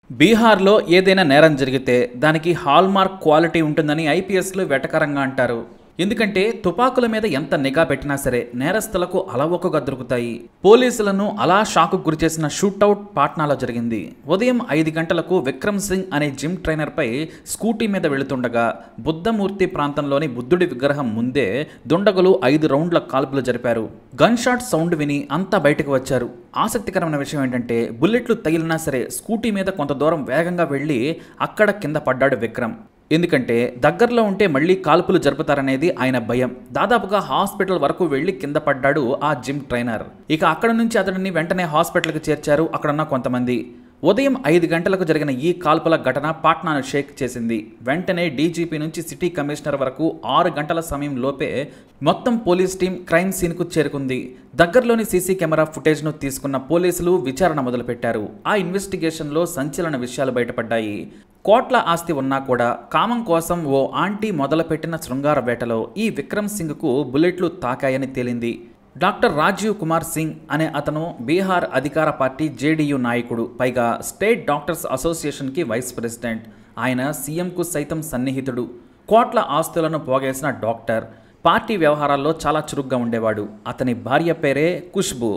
బీహార్లో ఏదైనా నేరం జరిగితే దానికి హాల్మార్క్ క్వాలిటీ ఉంటుందని ఐపీఎస్లు వెటకారంగా అంటారు. ఎందుకంటే తుపాకుల మీద ఎంత నిఘా పెట్టినా సరే నేరస్తులకు అలవోకగా దొరుకుతాయి. పోలీసులను అలా షాకు గురిచేసిన షూటౌట్ పాట్నాలో జరిగింది. ఉదయం 5 గంటలకు విక్రమ్ సింగ్ అనే జిమ్ ట్రైనర్పై స్కూటీ మీద వెళుతుండగా బుద్ధమూర్తి ప్రాంతంలోని బుద్ధుడి విగ్రహం ముందే దుండగులు 5 రౌండ్ల కాల్పులు జరిపారు. గన్ షాట్ సౌండ్ విని అంతా బయటకు వచ్చారు. ఆసక్తికరమైన విషయం ఏంటంటే బుల్లెట్లు తగిలినా సరే స్కూటీ మీద కొంత దూరం వేగంగా వెళ్ళి అక్కడ కింద పడ్డాడు విక్రమ్. ఎందుకంటే దగ్గరలో ఉంటే మళ్ళీ కాల్పులు జరుపుతారనేది ఆయన భయం. దాదాపుగా హాస్పిటల్ వరకు వెళ్లి కింద పడ్డాడు ఆ జిమ్ ట్రైనర్. ఇక అక్కడ నుంచి అతడిని వెంటనే హాస్పిటల్కి చేర్చారు అక్కడున్న కొంతమంది. ఉదయం 5 గంటలకు జరిగిన ఈ కాల్పుల ఘటన పాట్నాను షేక్ చేసింది. వెంటనే డీజీపీ నుంచి సిటీ కమిషనర్ వరకు 6 గంటల సమయం లోపే మొత్తం పోలీస్ టీం క్రైమ్ సీన్కు చేరుకుంది. దగ్గరలోని సీసీ కెమెరా ఫుటేజ్ను తీసుకున్న పోలీసులు విచారణ మొదలుపెట్టారు. ఆ ఇన్వెస్టిగేషన్లో సంచలన విషయాలు బయటపడ్డాయి. కోట్ల ఆస్తి ఉన్నా కూడా కామం కోసం ఓ ఆంటీ మొదలుపెట్టిన శృంగార వేటలో ఈ విక్రమ్ సింగ్కు బుల్లెట్లు తాకాయని తేలింది. డాక్టర్ రాజీవ్ కుమార్ సింగ్ అనే అతను బీహార్ అధికార పార్టీ జేడీయూ నాయకుడు, పైగా స్టేట్ డాక్టర్స్ అసోసియేషన్కి వైస్ ప్రెసిడెంట్. ఆయన సీఎంకు సైతం సన్నిహితుడు. కోట్ల ఆస్తులను పోగేసిన డాక్టర్. పార్టీ వ్యవహారాల్లో చాలా చురుగ్గా ఉండేవాడు. అతని భార్య పేరే ఖుష్బూ.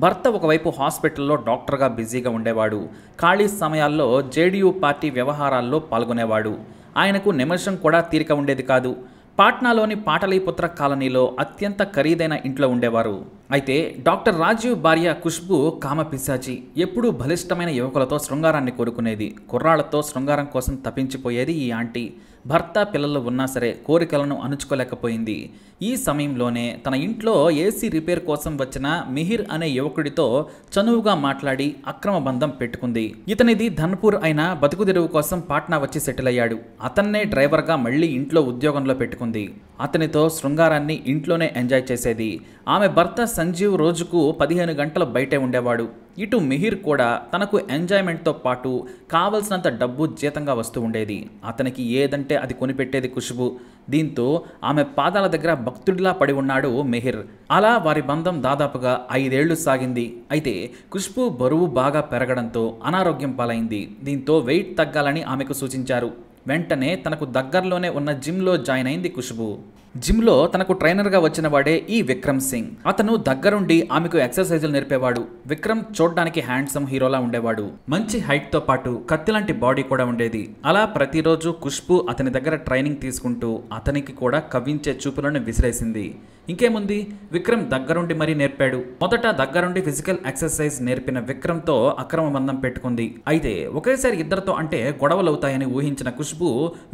భర్త ఒకవైపు హాస్పిటల్లో డాక్టర్గా బిజీగా ఉండేవాడు. ఖాళీ సమయాల్లో జేడీయూ పార్టీ వ్యవహారాల్లో పాల్గొనేవాడు. ఆయనకు నిమిషం కూడా తీరిక ఉండేది కాదు. పాట్నాలోని పాటలీపుత్ర కాలనీలో అత్యంత ఖరీదైన ఇంట్లో ఉండేవారు. అయితే డాక్టర్ రాజీవ్ భార్య ఖుష్బూ కామపిశాచి. ఎప్పుడూ బలిష్టమైన యువకులతో శృంగారాన్ని కోరుకునేది. కుర్రాళ్లతో శృంగారం కోసం తప్పించిపోయేది ఈ ఆంటీ. భర్త పిల్లలు ఉన్నా సరే కోరికలను అణుచుకోలేకపోయింది. ఈ సమయంలోనే తన ఇంట్లో ఏసీ రిపేర్ కోసం వచ్చిన మిహిర్ అనే యువకుడితో చనువుగా మాట్లాడి అక్రమ బంధం పెట్టుకుంది. ఇతనిది ధన్పూర్ అయినా బతుకుదెరువు కోసం పాట్నా వచ్చి సెటిల్ అయ్యాడు. అతన్నే డ్రైవర్గా మళ్ళీ ఇంట్లో ఉద్యోగంలో పెట్టుకుంది. అతనితో శృంగారాన్ని ఇంట్లోనే ఎంజాయ్ చేసేది. ఆమె భర్త సంజీవ్ రోజుకు 15 గంటలు బయటే ఉండేవాడు. ఇటు మిహిర్ కూడా తనకు ఎంజాయ్మెంట్తో పాటు కావలసినంత డబ్బు జీతంగా వస్తూ ఉండేది. అతనికి ఏదంటే అది కొనిపెట్టేది ఖుష్బూ. దీంతో ఆమె పాదాల దగ్గర భక్తుడిలా పడి ఉన్నాడు మిహిర్. అలా వారి బంధం దాదాపుగా 5 ఏళ్లు సాగింది. అయితే ఖుష్బూ బరువు బాగా పెరగడంతో అనారోగ్యం పాలైంది. దీంతో వెయిట్ తగ్గాలని ఆమెకు సూచించారు. వెంటనే తనకు దగ్గరలోనే ఉన్న జిమ్లో జాయిన్ అయింది ఖుష్బూ. జిమ్లో తనకు ట్రైనర్గా వచ్చిన వాడే ఈ విక్రమ్ సింగ్. అతను దగ్గరుండి ఆమెకు ఎక్సర్సైజులు నేర్పేవాడు. విక్రమ్ చూడ్డానికి హ్యాండ్సమ్ హీరోలా ఉండేవాడు. మంచి హైట్తో పాటు కత్తిలాంటి బాడీ కూడా ఉండేది. అలా ప్రతిరోజు ఖుష్బూ అతని దగ్గర ట్రైనింగ్ తీసుకుంటూ అతనికి కూడా కవ్వించే చూపులను విసిరేసింది. ఇంకేముంది, విక్రమ్ దగ్గరుండి మరీ నేర్పాడు. మొదట దగ్గరుండి ఫిజికల్ ఎక్సర్సైజ్ నేర్పిన విక్రమ్తో అక్రమ బంధం పెట్టుకుంది. అయితే ఒకేసారి ఇద్దరితో అంటే గొడవలవుతాయని ఊహించిన ఖుష్బూ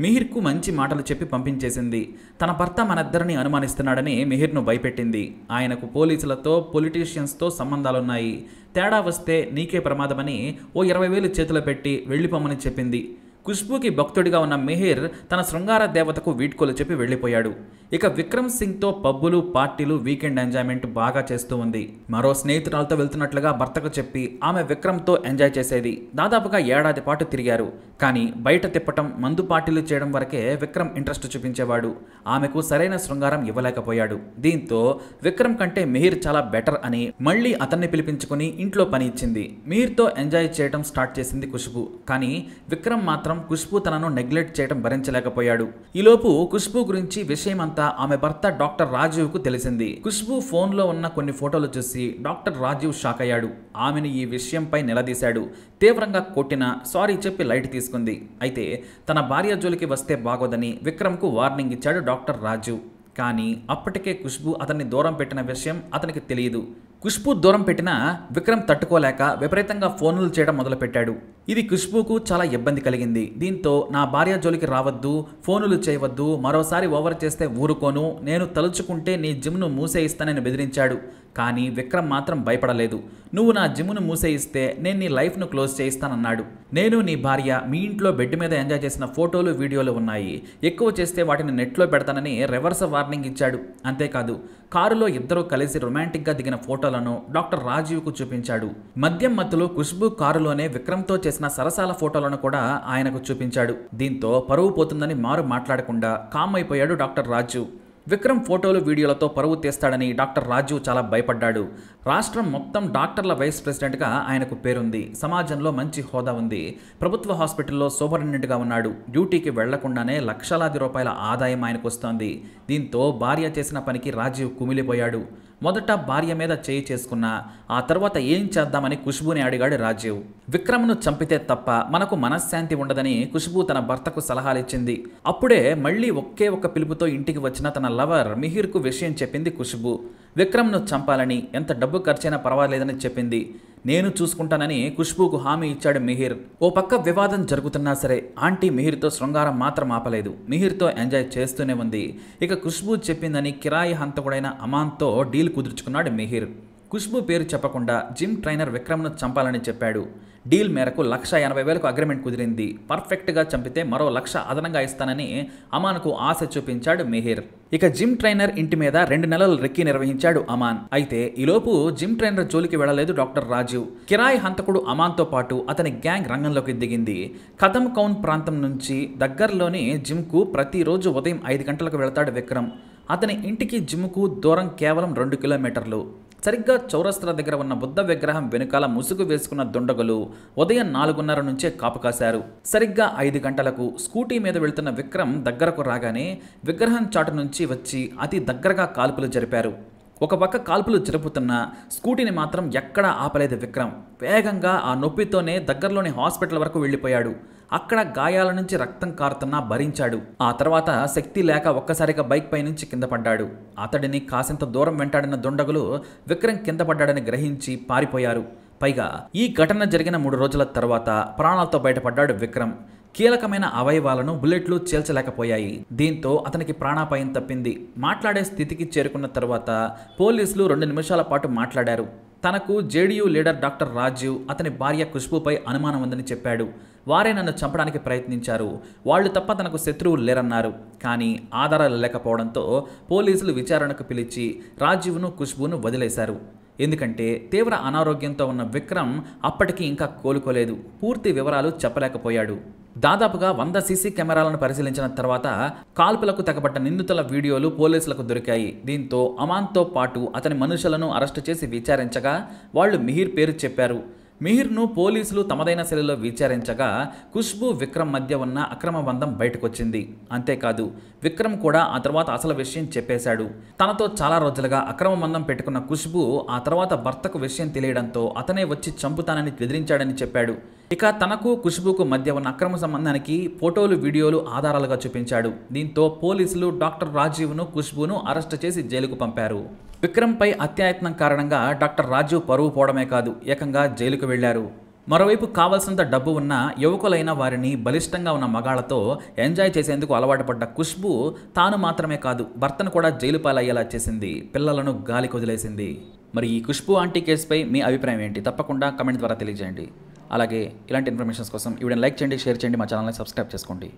మిహిర్కు మంచి మాటలు చెప్పి పంపించేసింది. తన భర్త మనిద్దరిని అనుమానిస్తున్నాడని మిహిర్ను భయపెట్టింది. ఆయనకు పోలీసులతో పొలిటీషియన్స్తో సంబంధాలున్నాయి. తేడా వస్తే నీకే ప్రమాదమని ఓ 20,000 చేతిలో పెట్టి వెళ్ళిపోమని చెప్పింది. ఖుష్బూకి భక్తుడిగా ఉన్న మిహిర్ తన శృంగార దేవతకు వీడ్కోలు చెప్పి వెళ్ళిపోయాడు. ఇక విక్రమ్ సింగ్తో పబ్బులు, పార్టీలు, వీకెండ్ ఎంజాయ్మెంట్ బాగా చేస్తూ ఉంది. మరో స్నేహితురాలతో వెళ్తున్నట్లుగా భర్తకు చెప్పి ఆమె విక్రమ్తో ఎంజాయ్ చేసేది. దాదాపుగా 1 ఏడాది పాటు తిరిగారు. కానీ బయట తిప్పటం, మందు పార్టీలు చేయడం వరకే విక్రమ్ ఇంట్రెస్ట్ చూపించేవాడు. ఆమెకు సరైన శృంగారం ఇవ్వలేకపోయాడు. దీంతో విక్రమ్ కంటే మిహిర్ చాలా బెటర్ అని మళ్ళీ అతన్ని పిలిపించుకుని ఇంట్లో పని ఇచ్చింది. మిహిర్తో ఎంజాయ్ చేయడం స్టార్ట్ చేసింది ఖుష్బూ. కానీ విక్రమ్ మాత్రం ఖుష్బూ తనను నెగ్లెక్ట్ చేయడం భరించలేకపోయాడు. ఈలోపు ఖుష్బూ గురించి విషయమంతా ఆమె భర్త డాక్టర్ రాజీవ్ కు తెలిసింది. ఖుష్బూ ఫోన్లో ఉన్న కొన్ని ఫోటోలు చూసి డాక్టర్ రాజీవ్ షాక్ అయ్యాడు. ఆమెను ఈ విషయంపై నిలదీశాడు. తీవ్రంగా కొట్టినా సారీ చెప్పి లైట్ తీసుకుంది. అయితే తన భార్య జోలికి వస్తే బాగోదని విక్రమ్కు వార్నింగ్ ఇచ్చాడు డాక్టర్ రాజీవ్. కానీ అప్పటికే ఖుష్బూ అతన్ని దూరం పెట్టిన విషయం అతనికి తెలియదు. ఖుష్బూ దూరం పెట్టినా విక్రమ్ తట్టుకోలేక విపరీతంగా ఫోన్లు చేయడం మొదలుపెట్టాడు. ఇది ఖుష్బూకు చాలా ఇబ్బంది కలిగింది. దీంతో నా భార్య జోలికి రావద్దు, ఫోనులు చేయవద్దు, మరోసారి ఓవర్ చేస్తే ఊరుకోను, నేను తలుచుకుంటే నీ జిమ్ను మూసేయిస్తానని బెదిరించాడు. కానీ విక్రమ్ మాత్రం భయపడలేదు. నువ్వు నా జిమ్ను మూసేయిస్తే నేను నీ లైఫ్ను క్లోజ్ చేయిస్తానన్నాడు. నేను నీ భార్య మీ ఇంట్లో బెడ్ మీద ఎంజాయ్ చేసిన ఫోటోలు, వీడియోలు ఉన్నాయి. ఎక్కువ చేస్తే వాటిని నెట్లో పెడతానని రివర్స్ వార్నింగ్ ఇచ్చాడు. అంతేకాదు కారులో ఇద్దరూ కలిసి రొమాంటిక్గా దిగిన ఫోటోలను డాక్టర్ రాజీవ్కు చూపించాడు. మద్యం మత్తులో ఖుష్బూ కారులోనే విక్రమ్తో చేసిన సరసాల ఫోటోలను కూడా ఆయనకు చూపించాడు. దీంతో పరువు పోతుందని మారు మాట్లాడకుండా కామ్ అయిపోయాడు డాక్టర్ రాజీవ్. విక్రమ్ ఫోటోలు వీడియోలతో పరువు తీస్తాడని డాక్టర్ రాజీవ్ చాలా భయపడ్డాడు. రాష్ట్రం మొత్తం డాక్టర్ల వైస్ ప్రెసిడెంట్గా ఆయనకు పేరుంది. సమాజంలో మంచి హోదా ఉంది. ప్రభుత్వ హాస్పిటల్లో సూపరింటెండెంట్గా ఉన్నాడు. డ్యూటీకి వెళ్లకుండానే లక్షలాది రూపాయల ఆదాయం ఆయనకు వస్తోంది. దీంతో భార్య చేసిన పనికి రాజీవ్ కుమిలిపోయాడు. మొదట భార్య మీద చేయి చేసుకున్నా ఆ తర్వాత ఏం చేద్దామని ఖుష్బూని అడిగాడు రాజీవ్. విక్రమ్ను చంపితే తప్ప మనకు మనశ్శాంతి ఉండదని ఖుష్బూ తన భర్తకు సలహాలిచ్చింది. అప్పుడే మళ్ళీ ఒకే ఒక్క పిలుపుతో ఇంటికి వచ్చిన తన లవర్ మిహిర్కు విషయం చెప్పింది ఖుష్బూ. విక్రమ్ను చంపాలని ఎంత డబ్బు ఖర్చైనా పర్వాలేదని చెప్పింది. నేను చూసుకుంటానని ఖుష్బూకు హామీ ఇచ్చాడు మిహిర్. ఓ పక్క వివాదం జరుగుతున్నా సరే ఆంటీ మిహిర్తో శృంగారం మాత్రం ఆపలేదు. మిహిర్తో ఎంజాయ్ చేస్తూనే ఉంది. ఇక ఖుష్బూ చెప్పిందని కిరాయి హంతకుడైన అమాన్తో డీల్ కుదుర్చుకున్నాడు మిహిర్. ఖుష్బూ పేరు చెప్పకుండా జిమ్ ట్రైనర్ విక్రమ్ను చంపాలని చెప్పాడు. డీల్ మేరకు 1,80,000కు అగ్రిమెంట్ కుదిరింది. పర్ఫెక్ట్గా చంపితే మరో 1,00,000 అదనంగా ఇస్తానని అమాన్కు ఆశ చూపించాడు మిహిర్. ఇక జిమ్ ట్రైనర్ ఇంటి మీద 2 నెలలు రెక్కీ నిర్వహించాడు అమాన్. అయితే ఈలోపు జిమ్ ట్రైనర్ జోలికి వెళ్లలేదు డాక్టర్ రాజీవ్. కిరాయి హంతకుడు అమాన్తో పాటు అతని గ్యాంగ్ రంగంలోకి దిగింది. కదమ్ కౌన్ ప్రాంతం నుంచి దగ్గరలోని జిమ్కు ప్రతిరోజు ఉదయం 5 గంటలకు వెళతాడు విక్రమ్. అతని ఇంటికి జిమ్కు దూరం కేవలం 2 కిలోమీటర్లు. సరిగ్గా చౌరస్తా దగ్గర ఉన్న బుద్ధ విగ్రహం వెనుకాల ముసుగు వేసుకున్న దుండగులు ఉదయం 4:30 నుంచే కాపు కాశారు. సరిగ్గా 5 గంటలకు స్కూటీ మీద వెళ్తున్న విక్రమ్ దగ్గరకు రాగానే విగ్రహం చాటు నుంచి వచ్చి అతి దగ్గరగా కాల్పులు జరిపారు. ఒక పక్క కాల్పులు జరుపుతున్న స్కూటీని మాత్రం ఎక్కడా ఆపలేదు విక్రమ్. వేగంగా ఆ నొప్పితోనే దగ్గరలోని హాస్పిటల్ వరకు వెళ్ళిపోయాడు. అక్కడ గాయాల నుంచి రక్తం కారుతున్నా భరించాడు. ఆ తర్వాత శక్తి లేక ఒక్కసారిగా బైక్ పై నుంచి కింద పడ్డాడు. అతడిని కాసింత దూరం వెంటాడిన దుండగులు విక్రమ్ కింద పడ్డాడని గ్రహించి పారిపోయారు. పైగా ఈ ఘటన జరిగిన 3 రోజుల తర్వాత ప్రాణాలతో బయటపడ్డాడు విక్రమ్. కీలకమైన అవయవాలను బుల్లెట్లు చీల్చలేకపోయాయి. దీంతో అతనికి ప్రాణాపాయం తప్పింది. మాట్లాడే స్థితికి చేరుకున్న తర్వాత పోలీసులు 2 నిమిషాల పాటు మాట్లాడారు. తనకు జేడీయూ లీడర్ డాక్టర్ రాజీవ్ అతని భార్య ఖుష్బూపై అనుమానం ఉందని చెప్పాడు. వారే నన్ను చంపడానికి ప్రయత్నించారు. వాళ్ళు తప్ప తనకు శత్రువులు లేరన్నారు. కానీ ఆధారాలు లేకపోవడంతో పోలీసులు విచారణకు పిలిచి రాజీవ్ను ఖుష్బూను వదిలేశారు. ఎందుకంటే తీవ్ర అనారోగ్యంతో ఉన్న విక్రమ్ అప్పటికి ఇంకా కోలుకోలేదు. పూర్తి వివరాలు చెప్పలేకపోయాడు. దాదాపుగా 100 సీసీ కెమెరాలను పరిశీలించిన తర్వాత కాల్పులకు తెగబడ్డ నిందితుల వీడియోలు పోలీసులకు దొరికాయి. దీంతో అమాన్తో పాటు అతని మనుషులను అరెస్టు చేసి విచారించగా వాళ్ళు మిహిర్ పేరు చెప్పారు. మిహిర్ను పోలీసులు తమదైన శైలిలో విచారించగా ఖుష్బూ విక్రమ్ మధ్య ఉన్న అక్రమ బంధం బయటకొచ్చింది. అంతేకాదు విక్రమ్ కూడా ఆ తర్వాత అసలు విషయం చెప్పేశాడు. తనతో చాలా రోజులుగా అక్రమ బంధం పెట్టుకున్న ఖుష్బూ ఆ తర్వాత భర్తకు విషయం తెలియడంతో అతనే వచ్చి చంపుతానని బెదిరించాడని చెప్పాడు. ఇక తనకు ఖుష్బూకు మధ్య ఉన్న అక్రమ సంబంధానికి ఫోటోలు వీడియోలు ఆధారాలుగా చూపించాడు. దీంతో పోలీసులు డాక్టర్ రాజీవ్ను ఖుష్బూను అరెస్టు చేసి జైలుకు పంపారు. విక్రమ్పై అత్యాయత్నం కారణంగా డాక్టర్ రాజీవ్ పరువు పోవడమే కాదు ఏకంగా జైలుకు వెళ్లారు. మరోవైపు కావాల్సినంత డబ్బు ఉన్న యువకులైన వారిని బలిష్టంగా ఉన్న మగాళ్లతో ఎంజాయ్ చేసేందుకు అలవాటు పడ్డ ఖుష్బూ తాను మాత్రమే కాదు భర్తను కూడా జైలు పాలయ్యేలా చేసింది. పిల్లలను గాలి కొదిలేసింది. మరి ఈ ఖుష్బూ ఆంటీ కేసుపై మీ అభిప్రాయం ఏంటి? తప్పకుండా కమెంట్ ద్వారా తెలియజేయండి. అలాగే ఇలాంటి ఇన్ఫర్మేషన్స్ కోసం వీడియోని లైక్ చేయండి, షేర్ చేయండి, మా ఛానల్ని సబ్స్క్రైబ్ చేసుకోండి.